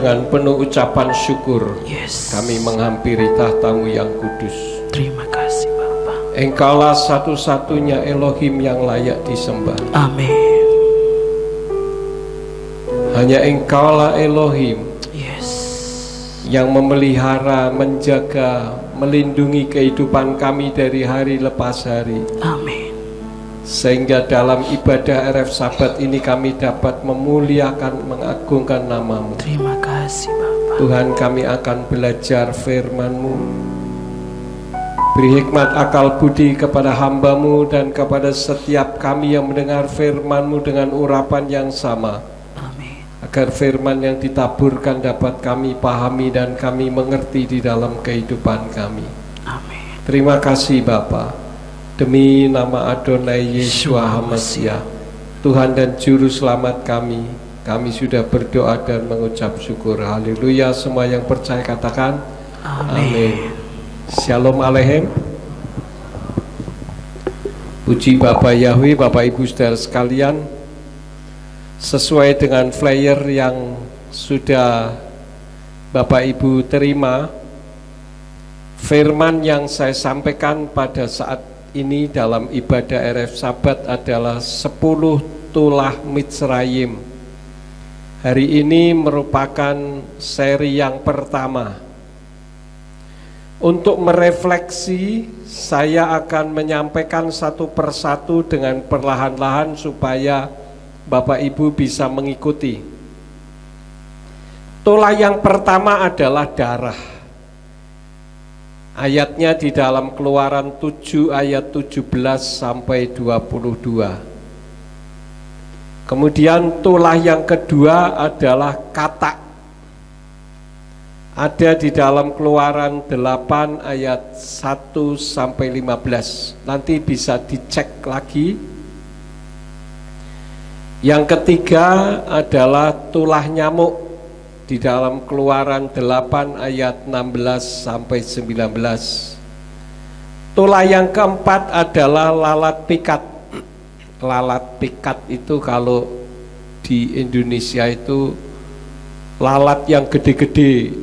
dengan penuh ucapan syukur, Yes. kami menghampiri tahta-Mu yang kudus. Terima kasih Bapa. Engkaulah satu-satunya Elohim yang layak disembah. Amin. Hanya Engkaulah Elohim Yes. yang memelihara, menjaga, melindungi kehidupan kami dari hari lepas hari. Amin. Sehingga dalam ibadah RF Sabat ini kami dapat memuliakan, mengagungkan nama-Mu. Terima kasih Bapa. Tuhan, kami akan belajar firman-Mu. Beri hikmat akal budi kepada hamba-Mu dan kepada setiap kami yang mendengar firman-Mu dengan urapan yang sama, Amin. agar firman yang ditaburkan dapat kami pahami dan kami mengerti di dalam kehidupan kami. Amin. Terima kasih Bapa. Demi nama Adonai Yeshua HaMashiach, Tuhan dan Juru Selamat kami sudah berdoa dan mengucap syukur. Haleluya. Semua yang percaya katakan amin. Shalom Aleichem. Puji Bapak Yahweh, Bapak Ibu saudara sekalian, sesuai dengan flyer yang sudah Bapak Ibu terima, firman yang saya sampaikan pada saat ini dalam ibadah RF Sabat adalah 10 tulah Mitzrayim. Hari ini merupakan seri yang pertama. Untuk merefleksi, saya akan menyampaikan satu persatu dengan perlahan-lahan supaya Bapak Ibu bisa mengikuti. Tulah yang pertama adalah darah. Ayatnya di dalam Keluaran 7 ayat 17 sampai 22. Kemudian tulah yang kedua adalah kata. Ada di dalam Keluaran 8 ayat 1 sampai 15. Nanti bisa dicek lagi. Yang ketiga adalah tulah nyamuk. Di dalam Keluaran 8 ayat 16 sampai 19. Tulah yang keempat adalah lalat pikat. Lalat pikat itu kalau di Indonesia itu lalat yang gede-gede.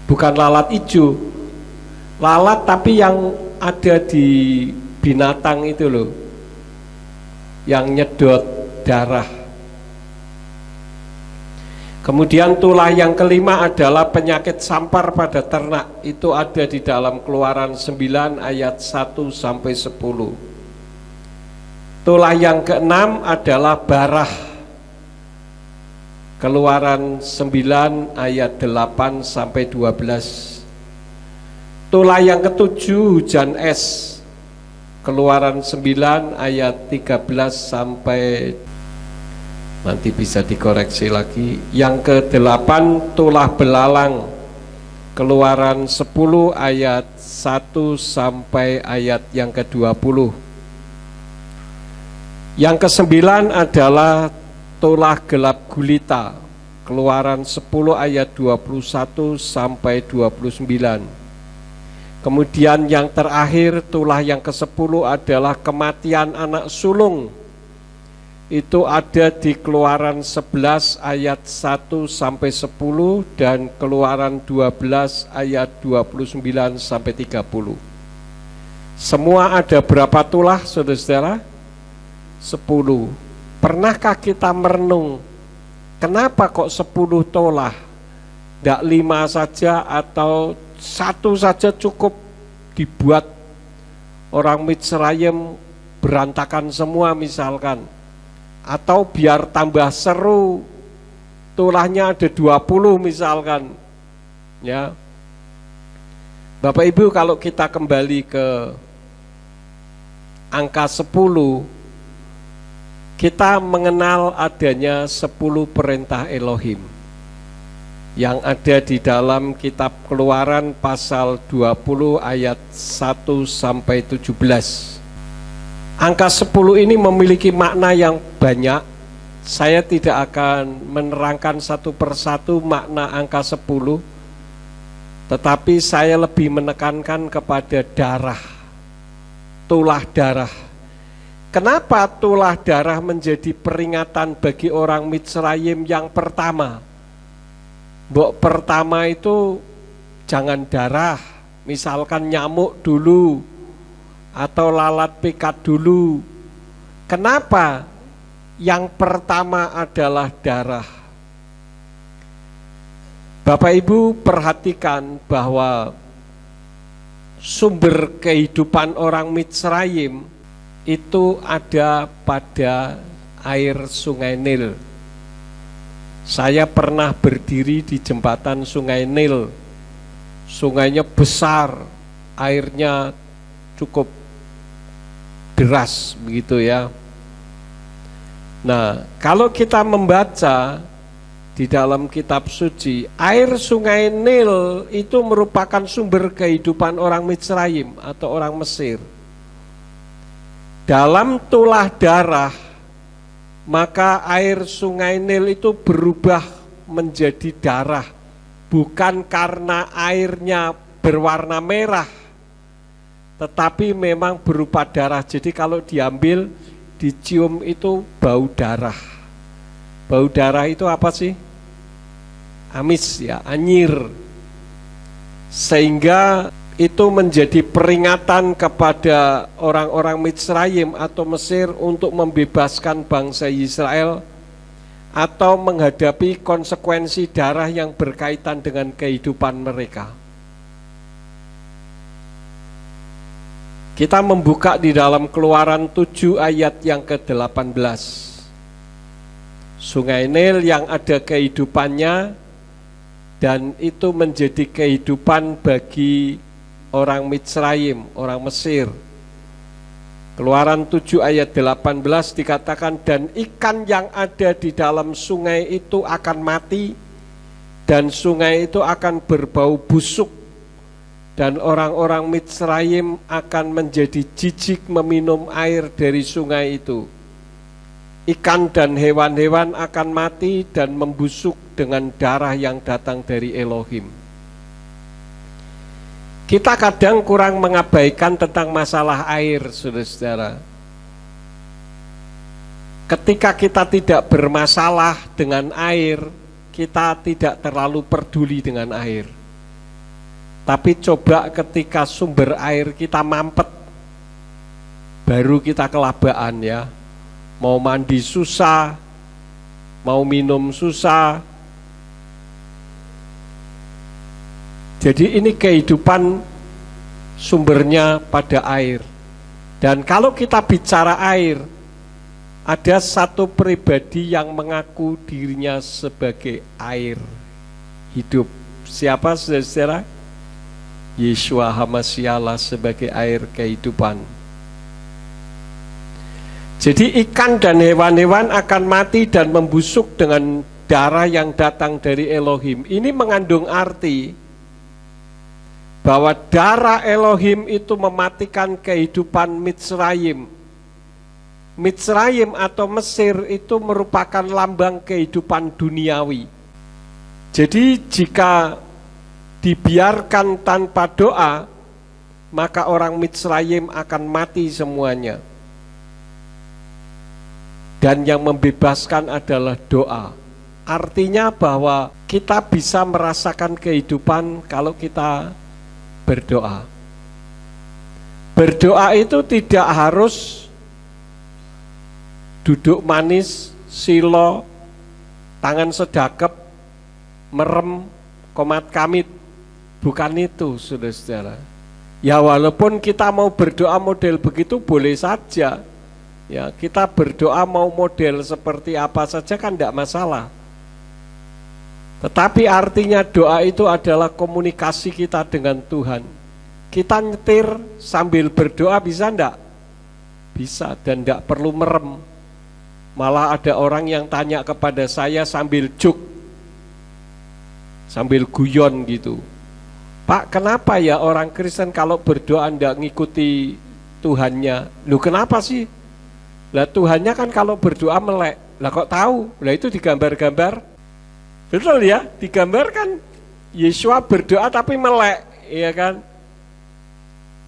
Bukan lalat hijau. Lalat tapi yang ada di binatang itu loh. Yang nyedot darah. Kemudian tulah yang kelima adalah penyakit sampar pada ternak. Itu ada di dalam Keluaran 9 ayat 1 sampai 10. Tulah yang keenam adalah barah. Keluaran 9 ayat 8 sampai 12. Tulah yang ketujuh hujan es. Keluaran 9 ayat 13 sampai, nanti bisa dikoreksi lagi. Yang ke-8 tulah belalang. Keluaran 10 ayat 1 sampai ayat yang ke-20. Yang ke-9 adalah tulah gelap gulita. Keluaran 10 ayat 21 sampai 29. Kemudian yang terakhir tulah yang ke-10 adalah kematian anak sulung. Itu ada di Keluaran 11 ayat 1 sampai 10 dan Keluaran 12 ayat 29 sampai 30. Semua ada berapa tulah saudara-saudara? 10. Pernahkah kita merenung kenapa kok 10 tulah? Tidak 5 saja atau 1 saja cukup dibuat orang Mitzrayim berantakan semua misalkan. Atau biar tambah seru, tulahnya ada 20 misalkan. Ya. Bapak Ibu, kalau kita kembali ke angka 10, kita mengenal adanya 10 perintah Elohim yang ada di dalam kitab Keluaran pasal 20 ayat 1 sampai 17. Angka 10 ini memiliki makna yang banyak. Saya tidak akan menerangkan satu persatu makna angka 10, tetapi saya lebih menekankan kepada darah, tulah darah. Kenapa tulah darah menjadi peringatan bagi orang Mitzrayim yang pertama? Mbok pertama itu jangan darah, misalkan nyamuk dulu atau lalat pikat dulu. Kenapa? Yang pertama adalah darah. Bapak Ibu perhatikan bahwa sumber kehidupan orang Mitsraim itu ada pada air Sungai Nil. Saya pernah berdiri di jembatan Sungai Nil. Sungainya besar, airnya cukup deras begitu ya. Nah, kalau kita membaca di dalam kitab suci, air Sungai Nil itu merupakan sumber kehidupan orang Mitsraim atau orang Mesir. Dalam tulah darah, maka air Sungai Nil itu berubah menjadi darah, bukan karena airnya berwarna merah, tetapi memang berupa darah. Jadi kalau diambil, dicium itu bau darah. Bau darah itu apa sih? Amis ya, anyir. Sehingga itu menjadi peringatan kepada orang-orang Mitsraim atau Mesir untuk membebaskan bangsa Israel atau menghadapi konsekuensi darah yang berkaitan dengan kehidupan mereka. Kita membuka di dalam Keluaran 7 ayat yang ke-18. Sungai Nil yang ada kehidupannya, dan itu menjadi kehidupan bagi orang Mitsraim, orang Mesir. Keluaran 7 ayat 18 dikatakan, dan ikan yang ada di dalam sungai itu akan mati, dan sungai itu akan berbau busuk, dan orang-orang Mitsraim akan menjadi jijik meminum air dari sungai itu. Ikan dan hewan-hewan akan mati dan membusuk dengan darah yang datang dari Elohim. Kita kadang kurang mengabaikan tentang masalah air, saudara-saudara. Ketika kita tidak bermasalah dengan air, kita tidak terlalu peduli dengan air. Tapi coba ketika sumber air kita mampet, baru kita kelabaan ya. Mau mandi susah, mau minum susah. Jadi ini kehidupan sumbernya pada air. Dan kalau kita bicara air, ada satu pribadi yang mengaku dirinya sebagai air hidup. Siapa, saudara-saudara? Yeshua HaMashiach sebagai air kehidupan. Jadi ikan dan hewan-hewan akan mati dan membusuk dengan darah yang datang dari Elohim. Ini mengandung arti bahwa darah Elohim itu mematikan kehidupan Mitsraim. Mitsraim atau Mesir itu merupakan lambang kehidupan duniawi. Jadi jika dibiarkan tanpa doa, maka orang Mitsraim akan mati semuanya. Dan yang membebaskan adalah doa. Artinya bahwa kita bisa merasakan kehidupan kalau kita berdoa. Berdoa itu tidak harus duduk manis, silo, tangan sedakep, merem, komat kamit. Bukan itu, saudara-saudara. Ya walaupun kita mau berdoa model begitu boleh saja. Ya, kita berdoa mau model seperti apa saja kan tidak masalah. Tetapi artinya doa itu adalah komunikasi kita dengan Tuhan. Kita nyetir sambil berdoa bisa enggak? Bisa, dan enggak perlu merem. Malah ada orang yang tanya kepada saya sambil juk, sambil guyon gitu. Pak, kenapa ya orang Kristen kalau berdoa enggak ngikuti Tuhannya? Loh kenapa sih? Lah Tuhannya kan kalau berdoa melek. Lah kok tahu? Lah itu digambar-gambar. Betul ya? Digambarkan Yeshua berdoa tapi melek, iya kan?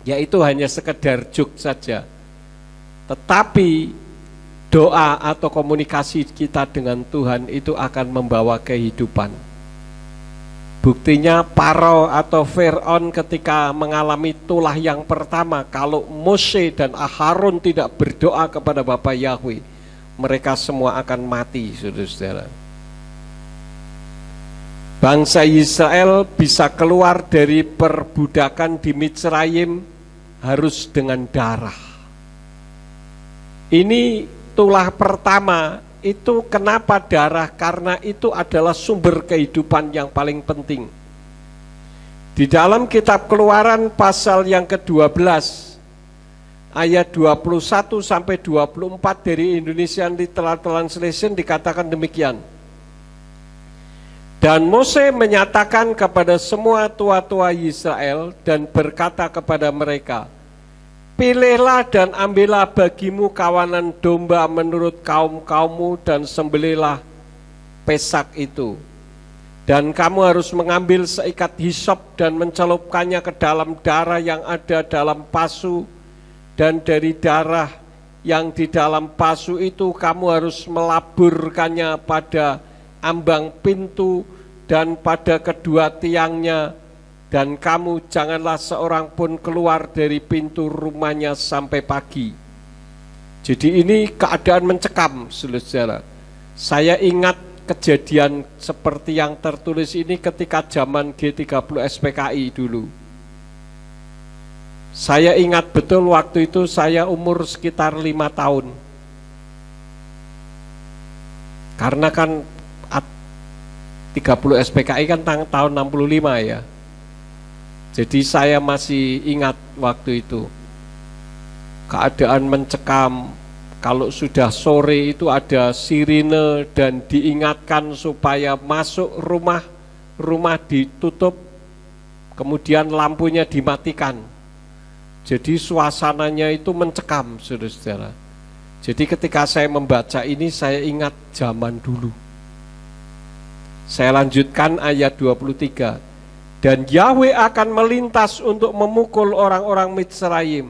Ya itu hanya sekedar juk saja. Tetapi doa atau komunikasi kita dengan Tuhan itu akan membawa kehidupan. Buktinya Paro atau Fir'aun ketika mengalami tulah yang pertama, kalau Mose dan Harun tidak berdoa kepada Bapa Yahweh, mereka semua akan mati, saudara-saudara. Bangsa Israel bisa keluar dari perbudakan di Mitsraim harus dengan darah. Ini tulah pertama. Itu kenapa darah? Karena itu adalah sumber kehidupan yang paling penting. Di dalam kitab Keluaran pasal yang ke-12 ayat 21 sampai 24 dari Indonesian Literal Translation dikatakan demikian. Dan Mose menyatakan kepada semua tua-tua Israel dan berkata kepada mereka, pilihlah dan ambillah bagimu kawanan domba menurut kaum-kaummu dan sembelihlah Pesak itu. Dan kamu harus mengambil seikat hisop dan mencelupkannya ke dalam darah yang ada dalam pasu. Dan dari darah yang di dalam pasu itu kamu harus melaburkannya pada ambang pintu dan pada kedua tiangnya. Dan kamu janganlah seorang pun keluar dari pintu rumahnya sampai pagi. Jadi ini keadaan mencekam, saudara. Saya ingat kejadian seperti yang tertulis ini ketika zaman G30 SPKI dulu. Saya ingat betul waktu itu saya umur sekitar 5 tahun. Karena kan 30 SPKI kan tahun 65 ya. Jadi saya masih ingat waktu itu keadaan mencekam. Kalau sudah sore itu ada sirine dan diingatkan supaya masuk rumah, rumah ditutup, kemudian lampunya dimatikan. Jadi suasananya itu mencekam, saudara-saudara. Jadi ketika saya membaca ini saya ingat zaman dulu. Saya lanjutkan ayat 23. Dan Yahweh akan melintas untuk memukul orang-orang Mitsraim,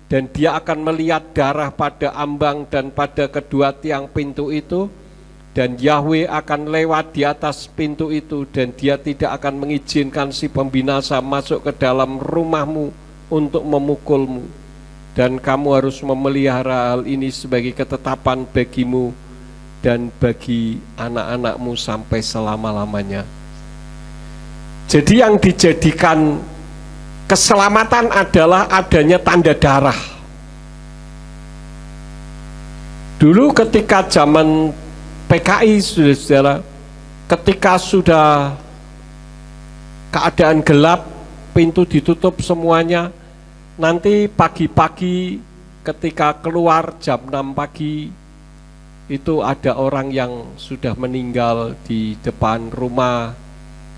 dan dia akan melihat darah pada ambang dan pada kedua tiang pintu itu, dan Yahweh akan lewat di atas pintu itu, dan dia tidak akan mengizinkan si pembinasa masuk ke dalam rumahmu untuk memukulmu. Dan kamu harus memelihara hal ini sebagai ketetapan bagimu dan bagi anak-anakmu sampai selama-lamanya. Jadi yang dijadikan keselamatan adalah adanya tanda darah. Dulu ketika zaman PKI, saudara, ketika sudah keadaan gelap, pintu ditutup semuanya, nanti pagi-pagi ketika keluar jam 6 pagi, itu ada orang yang sudah meninggal di depan rumah,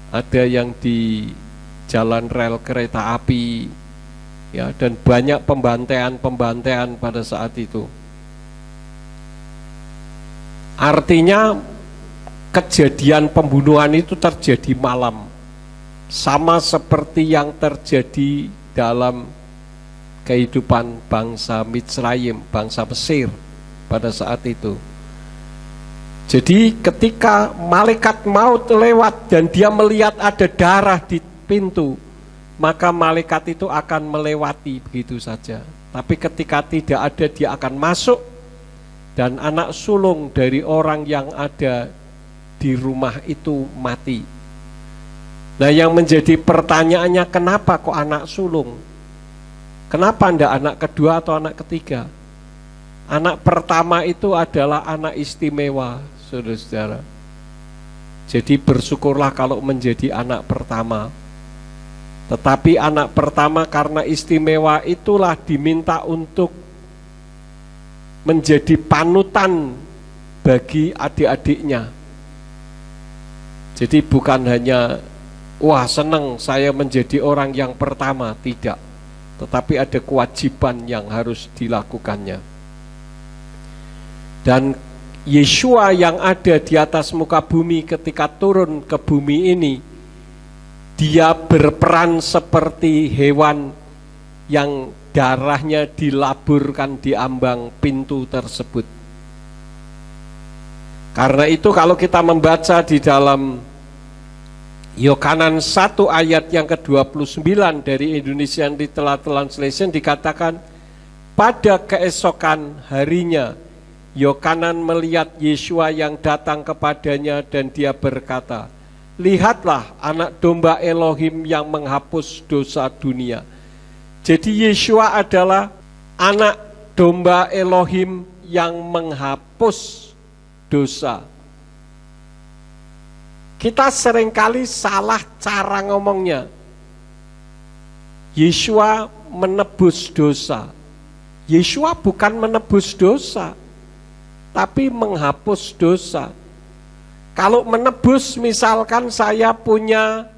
ada yang di jalan rel kereta api, ya, dan banyak pembantaian pada saat itu. Artinya kejadian pembunuhan itu terjadi malam, sama seperti yang terjadi dalam kehidupan bangsa Mitsraim, bangsa Mesir pada saat itu. Jadi ketika malaikat maut lewat dan dia melihat ada darah di pintu, maka malaikat itu akan melewati begitu saja. Tapi ketika tidak ada, dia akan masuk, dan anak sulung dari orang yang ada di rumah itu mati. Nah, yang menjadi pertanyaannya, kenapa kok anak sulung? Kenapa tidak anak kedua atau anak ketiga? Anak pertama itu adalah anak istimewa, saudara-saudara. Jadi bersyukurlah kalau menjadi anak pertama. Tetapi anak pertama karena istimewa itulah diminta untuk menjadi panutan bagi adik-adiknya. Jadi bukan hanya, wah senang saya menjadi orang yang pertama, tidak. Tetapi ada kewajiban yang harus dilakukannya. Dan Yeshua yang ada di atas muka bumi ketika turun ke bumi ini, dia berperan seperti hewan yang darahnya dilaburkan di ambang pintu tersebut. Karena itu kalau kita membaca di dalam Yohanan 1 ayat yang ke-29 dari Indonesian Literal Translation dikatakan, pada keesokan harinya Yohanan melihat Yesua yang datang kepadanya dan dia berkata, lihatlah anak domba Elohim yang menghapus dosa dunia. Jadi Yesua adalah anak domba Elohim yang menghapus dosa. Kita seringkali salah cara ngomongnya. Yesua menebus dosa. Yesua bukan menebus dosa, tapi menghapus dosa. Kalau menebus, misalkan saya punya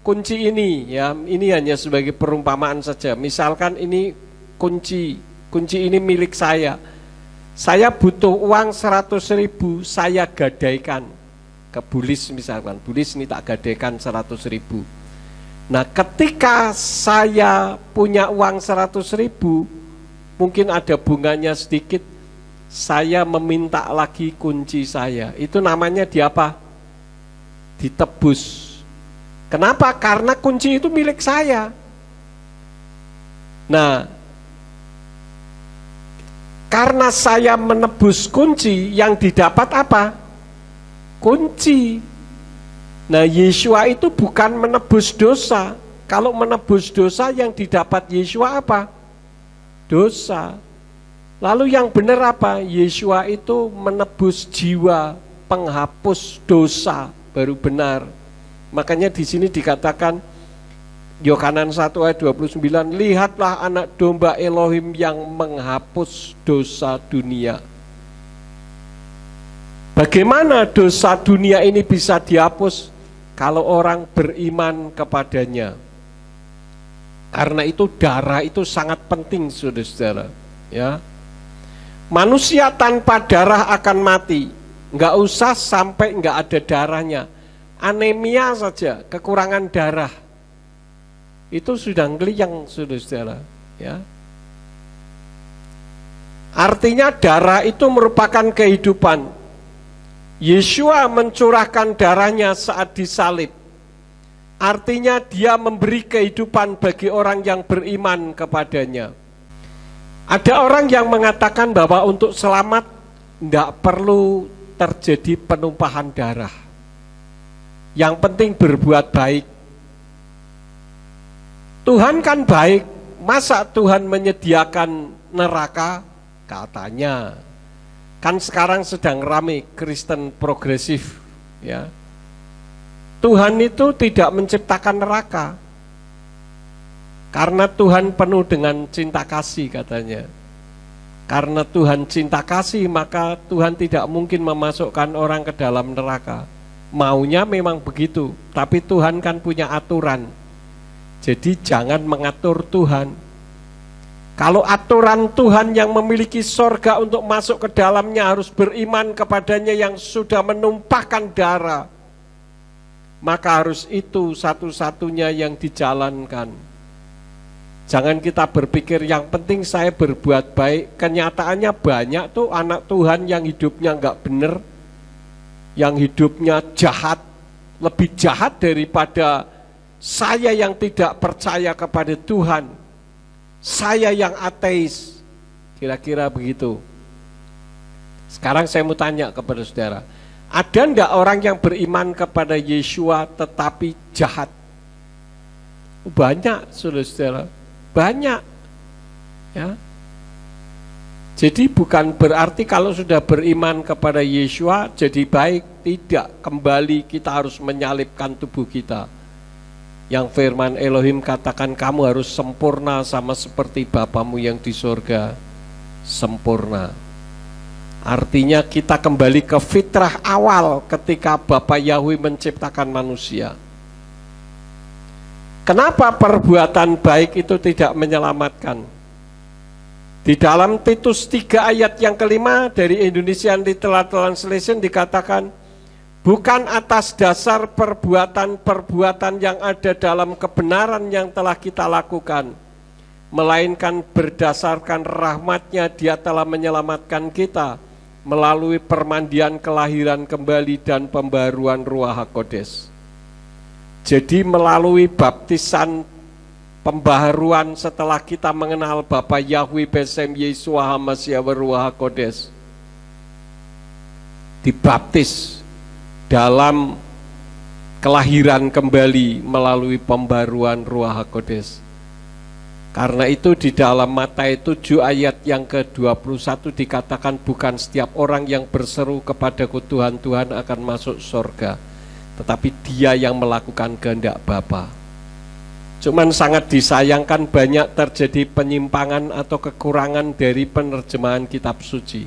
kunci ini, ya, ini hanya sebagai perumpamaan saja. Misalkan ini kunci ini milik saya. Saya butuh uang 100.000, saya gadaikan ke Bulis misalkan, Bulis ini tak gadaikan 100.000. Nah, ketika saya punya uang 100.000, mungkin ada bunganya sedikit, saya meminta lagi kunci saya. Itu namanya diapa? Ditebus. Kenapa? Karena kunci itu milik saya. Nah, karena saya menebus kunci, yang didapat apa? Kunci. Nah, Yesua itu bukan menebus dosa. Kalau menebus dosa, yang didapat Yesua apa? Dosa. Lalu yang benar apa? Yesua itu menebus jiwa, penghapus dosa, baru benar. Makanya di sini dikatakan Yohanan 1 ayat 29, lihatlah anak domba Elohim yang menghapus dosa dunia. Bagaimana dosa dunia ini bisa dihapus? Kalau orang beriman kepadanya. Karena itu darah itu sangat penting, saudara-saudara. Ya. Manusia tanpa darah akan mati. Nggak usah sampai nggak ada darahnya. Anemia saja, kekurangan darah, itu sudah ngeliyang, saudara-saudara. Ya. Artinya darah itu merupakan kehidupan. Yesua mencurahkan darahnya saat disalib. Artinya dia memberi kehidupan bagi orang yang beriman kepadanya. Ada orang yang mengatakan bahwa untuk selamat tidak perlu terjadi penumpahan darah. Yang penting berbuat baik. Tuhan kan baik, masa Tuhan menyediakan neraka? Katanya. Kan sekarang sedang ramai Kristen progresif, ya. Tuhan itu tidak menciptakan neraka. Karena Tuhan penuh dengan cinta kasih, katanya. Karena Tuhan cinta kasih, maka Tuhan tidak mungkin memasukkan orang ke dalam neraka. Maunya memang begitu, tapi Tuhan kan punya aturan. Jadi jangan mengatur Tuhan. Kalau aturan Tuhan yang memiliki sorga untuk masuk ke dalamnya harus beriman kepadanya yang sudah menumpahkan darah, maka harus itu satu-satunya yang dijalankan. Jangan kita berpikir yang penting saya berbuat baik. Kenyataannya banyak tuh anak Tuhan yang hidupnya nggak benar, yang hidupnya jahat, lebih jahat daripada saya yang tidak percaya kepada Tuhan. Saya yang ateis, kira-kira begitu. Sekarang saya mau tanya kepada saudara, ada enggak orang yang beriman kepada Yesua tetapi jahat? Banyak, saudara-saudara, banyak. Ya. Jadi bukan berarti kalau sudah beriman kepada Yesua jadi baik, tidak. Kembali kita harus menyalibkan tubuh kita. Yang firman Elohim katakan kamu harus sempurna sama seperti Bapamu yang di surga sempurna. Artinya kita kembali ke fitrah awal ketika Bapa Yahweh menciptakan manusia. Kenapa perbuatan baik itu tidak menyelamatkan? Di dalam Titus 3 ayat yang kelima dari Indonesian Literal Translation dikatakan, bukan atas dasar perbuatan-perbuatan yang ada dalam kebenaran yang telah kita lakukan, melainkan berdasarkan rahmat-Nya Dia telah menyelamatkan kita melalui permandian kelahiran kembali dan pembaruan Ruach HaKodes. Jadi melalui baptisan pembaharuan setelah kita mengenal Bapa Yahweh Besem Yeshua HaMashiach Ruach HaKodesh, dibaptis dalam kelahiran kembali melalui pembaruan Ruach HaKodesh. Karena itu di dalam Matius 7 ayat yang ke-21 dikatakan bukan setiap orang yang berseru kepadaku Tuhan, Tuhan akan masuk surga, tetapi dia yang melakukan kehendak Bapa. Cuman sangat disayangkan banyak terjadi penyimpangan atau kekurangan dari penerjemahan kitab suci.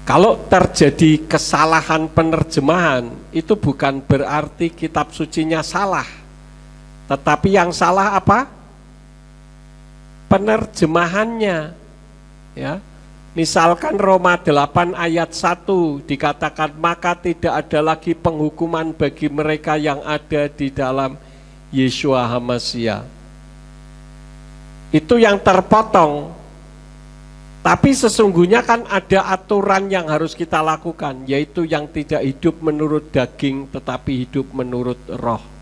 Kalau terjadi kesalahan penerjemahan, itu bukan berarti kitab sucinya salah. Tetapi yang salah apa? Penerjemahannya. Ya. Misalkan Roma 8 ayat 1 dikatakan maka tidak ada lagi penghukuman bagi mereka yang ada di dalam Yeshua HaMashiach. Itu yang terpotong. Tapi sesungguhnya kan ada aturan yang harus kita lakukan, yaitu yang tidak hidup menurut daging tetapi hidup menurut roh.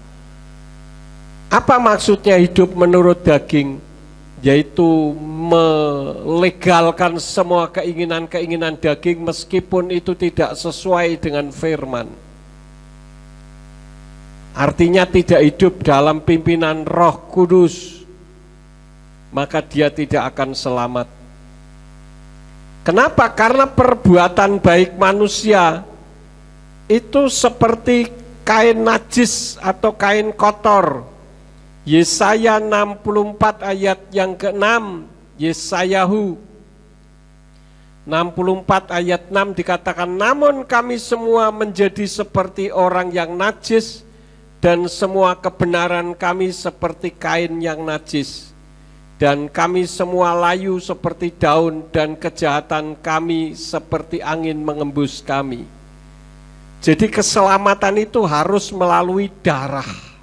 Apa maksudnya hidup menurut daging? Yaitu melegalkan semua keinginan-keinginan daging meskipun itu tidak sesuai dengan firman. Artinya tidak hidup dalam pimpinan Roh Kudus, maka dia tidak akan selamat. Kenapa? Karena perbuatan baik manusia itu seperti kain najis atau kain kotor. Yesaya 64 ayat yang ke-6, Yesayahu 64 ayat 6 dikatakan, namun kami semua menjadi seperti orang yang najis, dan semua kebenaran kami seperti kain yang najis, dan kami semua layu seperti daun, dan kejahatan kami seperti angin mengembus kami. Jadi keselamatan itu harus melalui darah.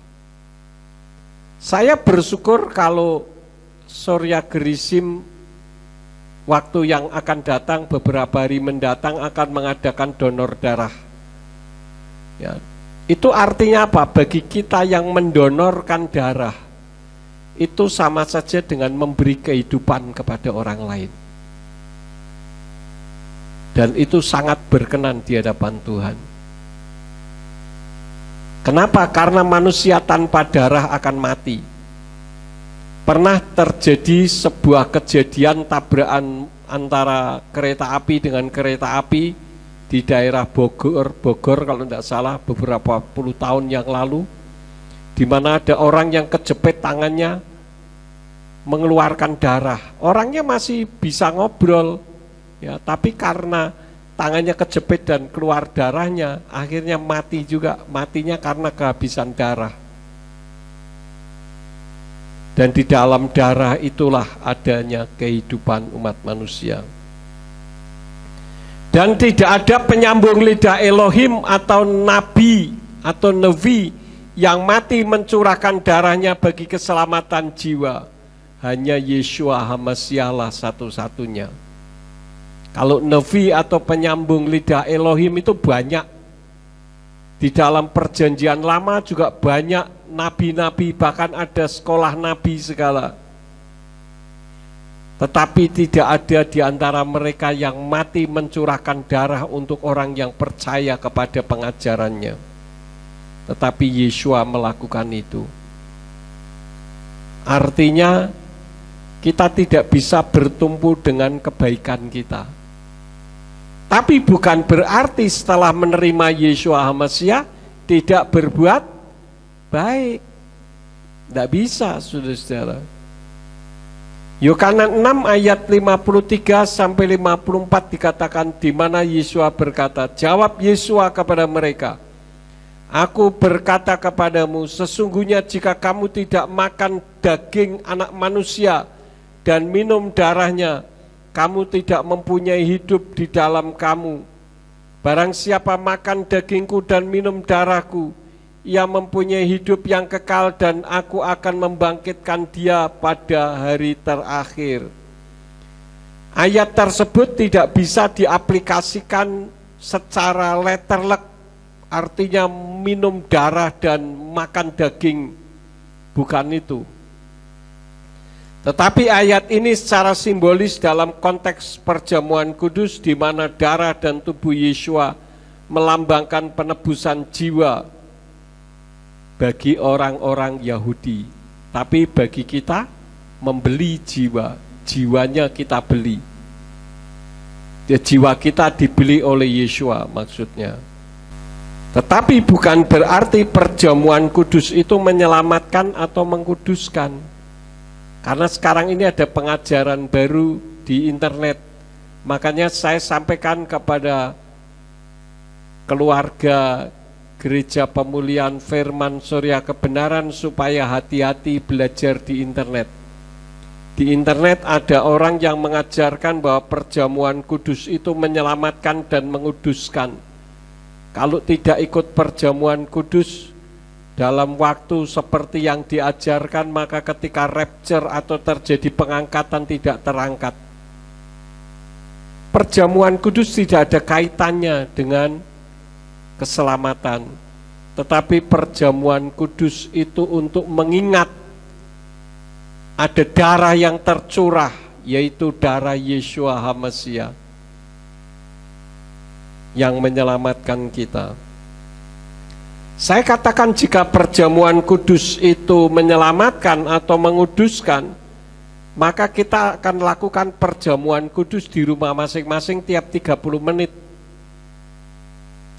Saya bersyukur kalau Surya Gerisim waktu yang akan datang, beberapa hari mendatang akan mengadakan donor darah. Ya, itu artinya apa? Bagi kita yang mendonorkan darah, itu sama saja dengan memberi kehidupan kepada orang lain. Dan itu sangat berkenan di hadapan Tuhan. Kenapa? Karena manusia tanpa darah akan mati. Pernah terjadi sebuah kejadian tabrakan antara kereta api dengan kereta api di daerah Bogor kalau tidak salah beberapa puluh tahun yang lalu, di mana ada orang yang kejepit tangannya mengeluarkan darah. Orangnya masih bisa ngobrol, ya, tapi karena tangannya kejepit dan keluar darahnya, akhirnya mati juga. Matinya karena kehabisan darah. Dan di dalam darah itulah adanya kehidupan umat manusia. Dan tidak ada penyambung lidah Elohim atau nabi atau nevi yang mati mencurahkan darahnya bagi keselamatan jiwa. Hanya Yeshua HaMashiach lah satu-satunya. Kalau nevi atau penyambung lidah Elohim itu banyak. Di dalam perjanjian lama juga banyak nabi-nabi, bahkan ada sekolah nabi segala. Tetapi tidak ada di antara mereka yang mati mencurahkan darah untuk orang yang percaya kepada pengajarannya. Tetapi Yeshua melakukan itu. Artinya kita tidak bisa bertumpu dengan kebaikan kita. Tapi bukan berarti setelah menerima Yeshua HaMashiach tidak berbuat baik. Tidak bisa, saudara-saudara. Yohanes 6 ayat 53 sampai 54 dikatakan, di mana Yeshua berkata, jawab Yeshua kepada mereka, aku berkata kepadamu, sesungguhnya jika kamu tidak makan daging anak manusia dan minum darahnya, kamu tidak mempunyai hidup di dalam kamu. Barang siapa makan dagingku dan minum darahku, ia mempunyai hidup yang kekal, dan aku akan membangkitkan dia pada hari terakhir. Ayat tersebut tidak bisa diaplikasikan secara letterlek artinya minum darah dan makan daging, bukan itu. Tetapi ayat ini secara simbolis dalam konteks perjamuan kudus, di mana darah dan tubuh Yeshua melambangkan penebusan jiwa bagi orang-orang Yahudi. Tapi bagi kita membeli jiwa, jiwanya kita beli. Ya, jiwa kita dibeli oleh Yeshua maksudnya. Tetapi bukan berarti perjamuan kudus itu menyelamatkan atau mengkuduskan. Karena sekarang ini ada pengajaran baru di internet. Makanya saya sampaikan kepada keluarga Gereja Pemulihan Firman Surya Kebenaran supaya hati-hati belajar di internet. Di internet ada orang yang mengajarkan bahwa perjamuan kudus itu menyelamatkan dan menguduskan. Kalau tidak ikut perjamuan kudus dalam waktu seperti yang diajarkan, maka ketika rapture atau terjadi pengangkatan tidak terangkat. Perjamuan kudus tidak ada kaitannya dengan keselamatan. Tetapi perjamuan kudus itu untuk mengingat ada darah yang tercurah, yaitu darah Yeshua HaMashiach yang menyelamatkan kita. Saya katakan jika perjamuan kudus itu menyelamatkan atau menguduskan, maka kita akan lakukan perjamuan kudus di rumah masing-masing tiap 30 menit.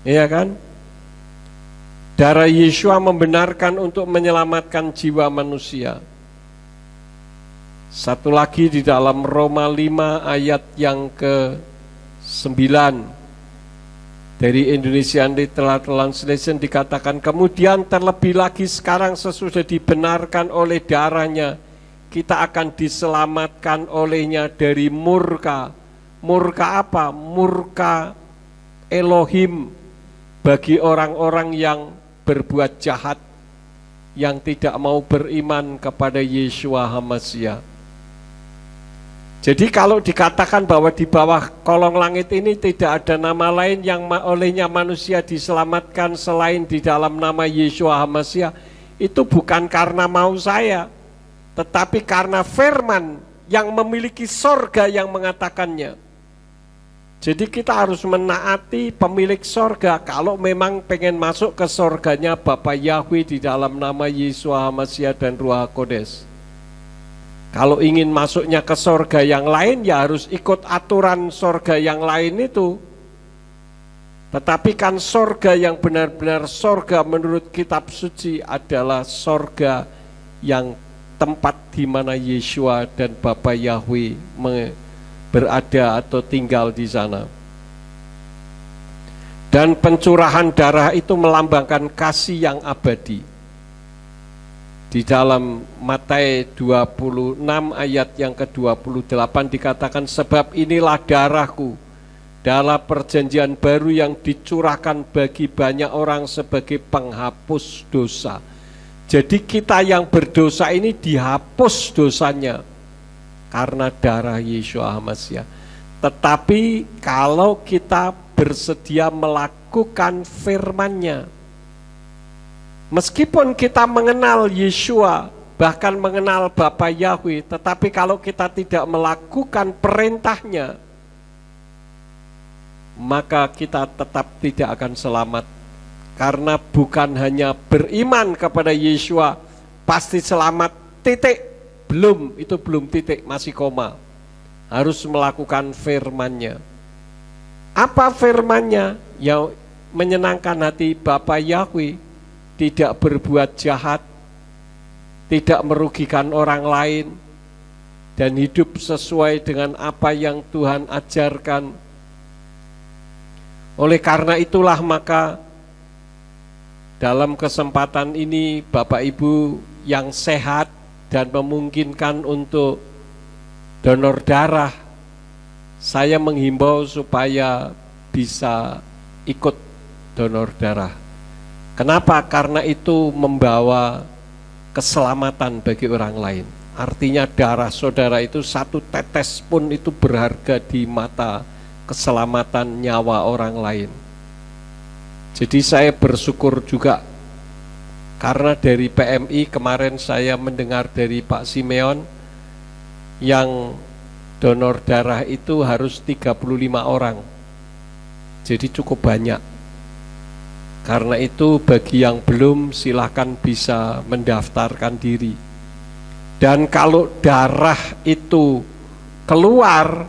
Iya kan? Darah Yeshua membenarkan untuk menyelamatkan jiwa manusia. Satu lagi di dalam Roma 5 ayat yang ke-9. Dari Indonesian Literal Translation dikatakan, kemudian terlebih lagi sekarang sesudah dibenarkan oleh darahnya, kita akan diselamatkan olehnya dari murka. Murka apa? Murka Elohim bagi orang-orang yang berbuat jahat, yang tidak mau beriman kepada Yeshua HaMashiach. Jadi kalau dikatakan bahwa di bawah kolong langit ini tidak ada nama lain yang olehnya manusia diselamatkan selain di dalam nama Yeshua HaMashiach, itu bukan karena mau saya, tetapi karena firman yang memiliki sorga yang mengatakannya. Jadi kita harus menaati pemilik sorga kalau memang pengen masuk ke sorganya Bapa Yahweh di dalam nama Yeshua HaMashiach dan Ruach HaKodes. Kalau ingin masuknya ke sorga yang lain, ya harus ikut aturan sorga yang lain itu. Tetapi kan sorga yang benar-benar sorga menurut kitab suci adalah sorga yang tempat di mana Yeshua dan Bapa Yahweh berada atau tinggal di sana. Dan pencurahan darah itu melambangkan kasih yang abadi. Di dalam Matius 26 ayat yang ke-28 dikatakan, sebab inilah darahku, darah perjanjian baru yang dicurahkan bagi banyak orang sebagai penghapus dosa. Jadi kita yang berdosa ini dihapus dosanya karena darah Yeshua HaMashiach. Tetapi kalau kita bersedia melakukan firman-Nya, meskipun kita mengenal Yeshua, bahkan mengenal Bapa Yahweh, tetapi kalau kita tidak melakukan perintahnya, maka kita tetap tidak akan selamat. Karena bukan hanya beriman kepada Yeshua pasti selamat, titik. Belum, itu belum titik, masih koma. Harus melakukan firman-Nya. Apa firman-Nya? Yang menyenangkan hati Bapa Yahweh, tidak berbuat jahat, tidak merugikan orang lain, dan hidup sesuai dengan apa yang Tuhan ajarkan. Oleh karena itulah maka dalam kesempatan ini Bapak Ibu yang sehat dan memungkinkan untuk donor darah, saya menghimbau supaya bisa ikut donor darah. Kenapa? Karena itu membawa keselamatan bagi orang lain. Artinya darah saudara itu satu tetes pun itu berharga di mata keselamatan nyawa orang lain. Jadi saya bersyukur juga karena dari PMI kemarin saya mendengar dari Pak Simeon yang donor darah itu harus 35 orang. Jadi cukup banyak. Karena itu bagi yang belum silahkan bisa mendaftarkan diri. Dan kalau darah itu keluar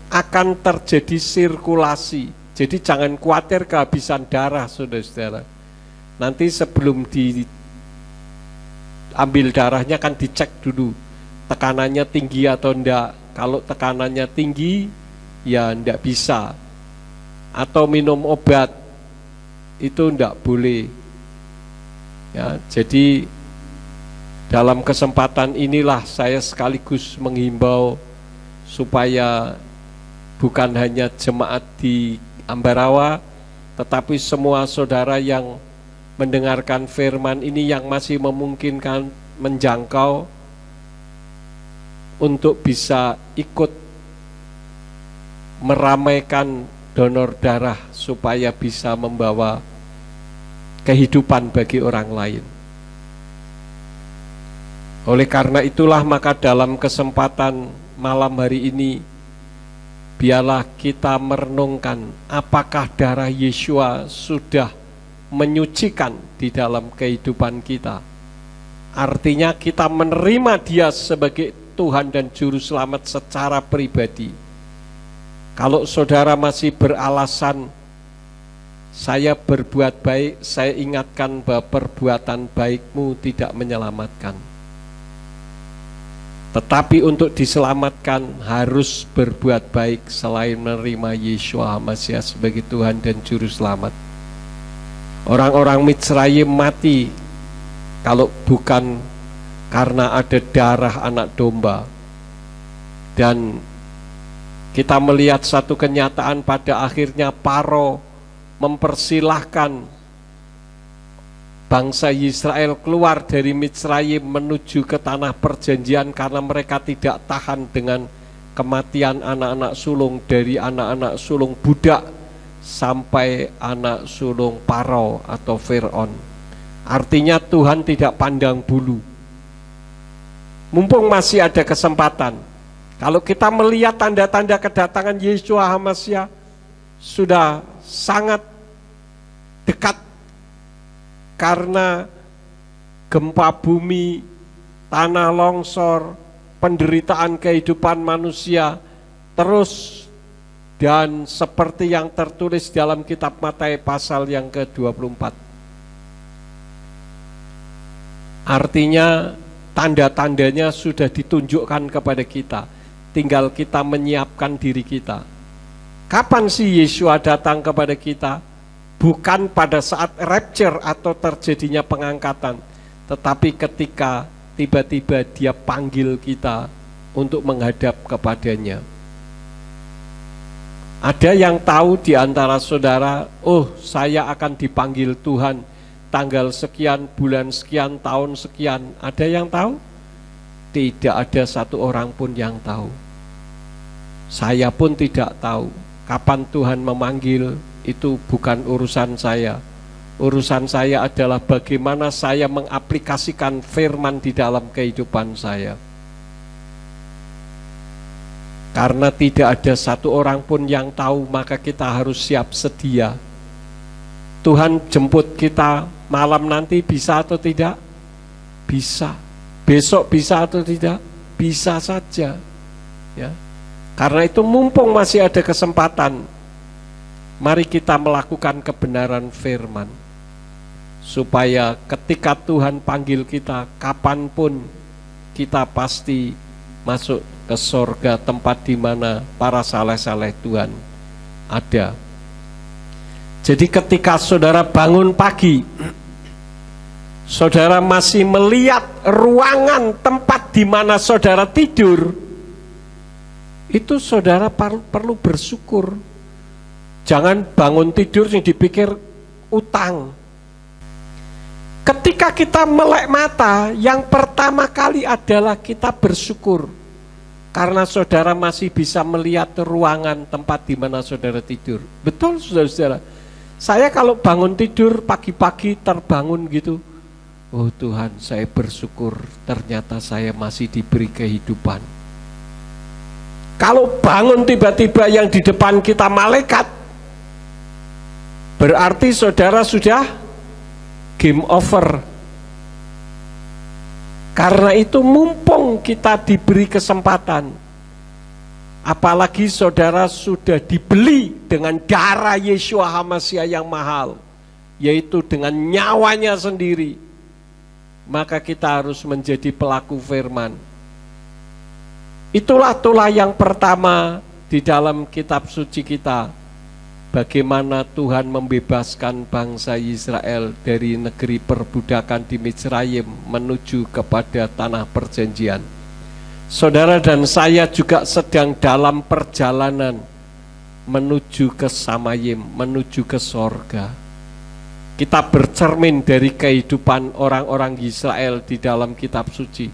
akan terjadi sirkulasi. Jadi jangan khawatir kehabisan darah, saudara-saudara. Nanti sebelum diambil darahnya kan dicek dulu tekanannya tinggi atau enggak. Kalau tekanannya tinggi ya enggak bisa. Atau minum obat itu enggak boleh. Ya, jadi dalam kesempatan inilah saya sekaligus menghimbau supaya bukan hanya jemaat di Ambarawa, tetapi semua saudara yang mendengarkan firman ini yang masih memungkinkan menjangkau untuk bisa ikut meramaikan donor darah supaya bisa membawa kehidupan bagi orang lain. Oleh karena itulah maka dalam kesempatan malam hari ini biarlah kita merenungkan apakah darah Yesua sudah menyucikan di dalam kehidupan kita. Artinya kita menerima Dia sebagai Tuhan dan Juru Selamat secara pribadi. Kalau saudara masih beralasan saya berbuat baik, saya ingatkan bahwa perbuatan baikmu tidak menyelamatkan. Tetapi untuk diselamatkan harus berbuat baik selain menerima Yeshua HaMashiach sebagai Tuhan dan Juru Selamat. Orang-orang Mitsrayim mati kalau bukan karena ada darah anak domba. Dan kita melihat satu kenyataan pada akhirnya Paro mempersilahkan bangsa Israel keluar dari Mitsrayim menuju ke tanah perjanjian karena mereka tidak tahan dengan kematian anak-anak sulung, dari anak-anak sulung budak sampai anak sulung Paro atau Fir'aun. Artinya Tuhan tidak pandang bulu. Mumpung masih ada kesempatan, kalau kita melihat tanda-tanda kedatangan Yeshua HaMashiach sudah sangat dekat, karena gempa bumi, tanah longsor, penderitaan kehidupan manusia terus, dan seperti yang tertulis dalam kitab Matius pasal yang ke-24. Artinya tanda-tandanya sudah ditunjukkan kepada kita, tinggal kita menyiapkan diri kita. Kapan sih Yeshua datang kepada kita? Bukan pada saat rapture atau terjadinya pengangkatan, tetapi ketika tiba-tiba Dia panggil kita untuk menghadap kepadanya. Ada yang tahu di antara saudara, oh saya akan dipanggil Tuhan tanggal sekian, bulan sekian, tahun sekian. Ada yang tahu? Tidak ada satu orang pun yang tahu. Saya pun tidak tahu kapan Tuhan memanggil. Itu bukan urusan saya. Urusan saya adalah bagaimana saya mengaplikasikan firman di dalam kehidupan saya. Karena tidak ada satu orang pun yang tahu, maka kita harus siap sedia. Tuhan jemput kita malam nanti bisa atau tidak? Bisa. Besok bisa atau tidak? Bisa saja. Ya. Karena itu mumpung masih ada kesempatan, mari kita melakukan kebenaran firman, supaya ketika Tuhan panggil kita, kapanpun kita pasti masuk ke sorga, tempat di mana para saleh-saleh Tuhan ada. Jadi ketika saudara bangun pagi, saudara masih melihat ruangan tempat di mana saudara tidur, itu saudara perlu bersyukur. Jangan bangun tidur yang dipikir utang. Ketika kita melek mata, yang pertama kali adalah kita bersyukur karena saudara masih bisa melihat ruangan tempat di mana saudara tidur. Betul saudara-saudara. Saya kalau bangun tidur pagi-pagi terbangun gitu, oh Tuhan, saya bersyukur ternyata saya masih diberi kehidupan. Kalau bangun tiba-tiba yang di depan kita malaikat, berarti saudara sudah game over. Karena itu mumpung kita diberi kesempatan, apalagi saudara sudah dibeli dengan darah Yeshua HaMashiach yang mahal, yaitu dengan nyawanya sendiri, maka kita harus menjadi pelaku firman. Itulah yang pertama di dalam kitab suci kita, bagaimana Tuhan membebaskan bangsa Israel dari negeri perbudakan di Mitsrayim menuju kepada tanah perjanjian. Saudara dan saya juga sedang dalam perjalanan menuju ke Samayim, menuju ke sorga. Kita bercermin dari kehidupan orang-orang Israel di dalam kitab suci.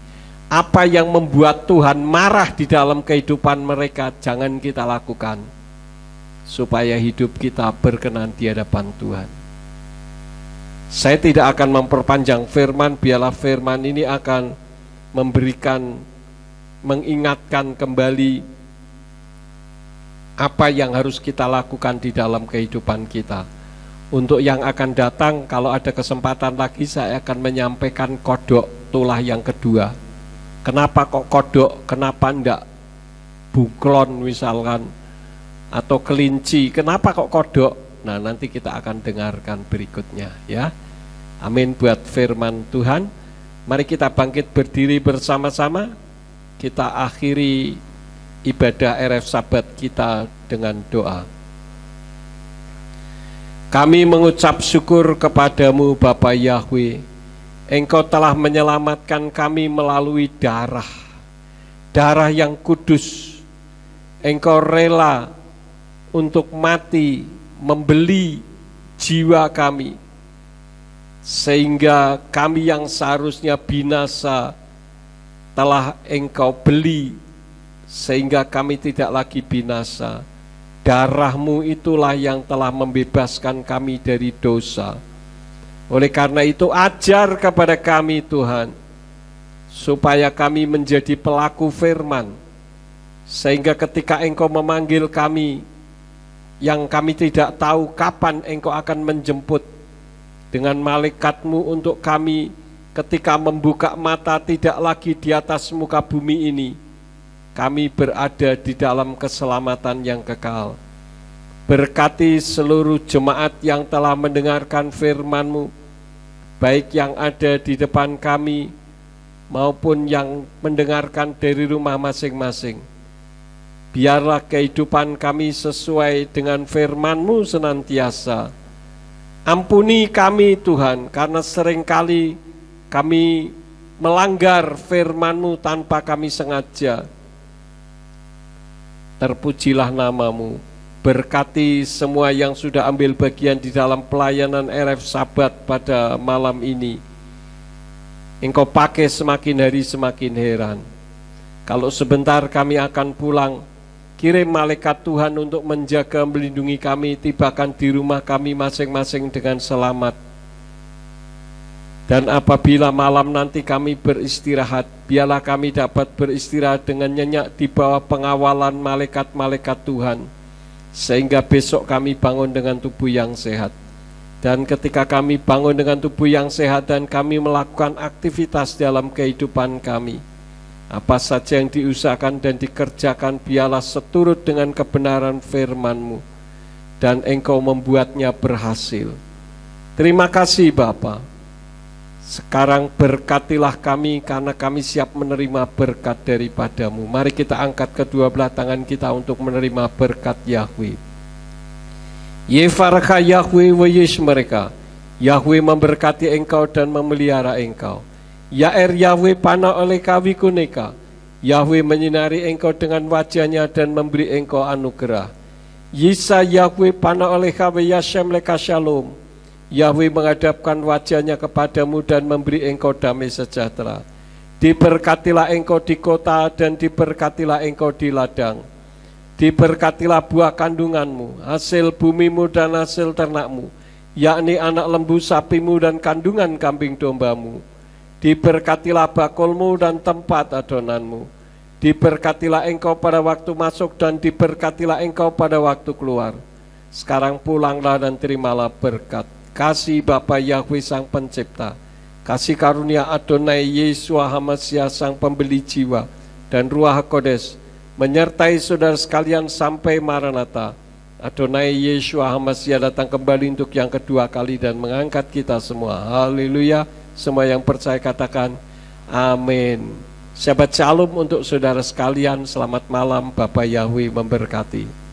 Apa yang membuat Tuhan marah di dalam kehidupan mereka, jangan kita lakukan, supaya hidup kita berkenan di hadapan Tuhan. Saya tidak akan memperpanjang firman, biarlah firman ini akan mengingatkan kembali apa yang harus kita lakukan di dalam kehidupan kita. Untuk yang akan datang, kalau ada kesempatan lagi, saya akan menyampaikan kodok tulah yang kedua. Kenapa kok kodok, kenapa enggak buklon misalkan, atau kelinci, kenapa kok kodok? Nah, nanti kita akan dengarkan berikutnya ya. Amin buat firman Tuhan. Mari kita bangkit berdiri bersama-sama. Kita akhiri ibadah RF Sabat kita dengan doa. Kami mengucap syukur kepadamu Bapa Yahweh. Engkau telah menyelamatkan kami melalui darah yang kudus. Engkau rela untuk mati, membeli jiwa kami, sehingga kami yang seharusnya binasa telah Engkau beli, sehingga kami tidak lagi binasa. Darah-Mu itulah yang telah membebaskan kami dari dosa. Oleh karena itu, ajar kepada kami Tuhan, supaya kami menjadi pelaku firman, sehingga ketika Engkau memanggil kami, yang kami tidak tahu kapan Engkau akan menjemput dengan malaikat-Mu untuk kami, ketika membuka mata tidak lagi di atas muka bumi ini, kami berada di dalam keselamatan yang kekal. Berkati seluruh jemaat yang telah mendengarkan firman-Mu, baik yang ada di depan kami maupun yang mendengarkan dari rumah masing-masing. Biarlah kehidupan kami sesuai dengan firman-Mu senantiasa. Ampuni kami Tuhan, karena seringkali kami melanggar firman-Mu tanpa kami sengaja. Terpujilah nama-Mu. Berkati semua yang sudah ambil bagian di dalam pelayanan RF Sabat pada malam ini. Engkau pakai semakin hari semakin heran. Kalau sebentar kami akan pulang, kirim malaikat Tuhan untuk menjaga, melindungi kami, tibakan di rumah kami masing-masing dengan selamat. Dan apabila malam nanti kami beristirahat, biarlah kami dapat beristirahat dengan nyenyak di bawah pengawalan malaikat-malaikat Tuhan, sehingga besok kami bangun dengan tubuh yang sehat. Dan ketika kami bangun dengan tubuh yang sehat dan kami melakukan aktivitas dalam kehidupan kami, apa saja yang diusahakan dan dikerjakan, biarlah seturut dengan kebenaran firman-Mu, dan Engkau membuatnya berhasil. Terima kasih Bapa. Sekarang berkatilah kami, karena kami siap menerima berkat daripada-Mu. Mari kita angkat kedua belah tangan kita untuk menerima berkat Yahweh. Yefarka Yahweh wa yesh mereka. Yahweh memberkati engkau dan memelihara engkau. Yair Yahweh pana oleh kawikuneka. Yahweh menyinari engkau dengan wajahnya dan memberi engkau anugerah. Yisa Yahweh pana oleh kawe yashem leka shalom. Yahweh menghadapkan wajahnya kepadamu dan memberi engkau damai sejahtera. Diberkatilah engkau di kota dan diberkatilah engkau di ladang. Diberkatilah buah kandunganmu, hasil bumimu dan hasil ternakmu. yakni anak lembu sapimu dan kandungan kambing dombamu. Diberkatilah bakulmu dan tempat adonanmu. Diberkatilah engkau pada waktu masuk dan diberkatilah engkau pada waktu keluar. Sekarang pulanglah dan terimalah berkat. Kasih Bapa Yahweh Sang Pencipta, kasih karunia Adonai Yeshua HaMasiah Sang Pembeli jiwa, dan Ruach HaKodes menyertai saudara sekalian sampai Maranatha. Adonai Yeshua HaMasiah datang kembali untuk yang kedua kali dan mengangkat kita semua. Haleluya. Semua yang percaya katakan amin. Shabbat Shalom untuk saudara sekalian. Selamat malam, Bapak Yahweh memberkati.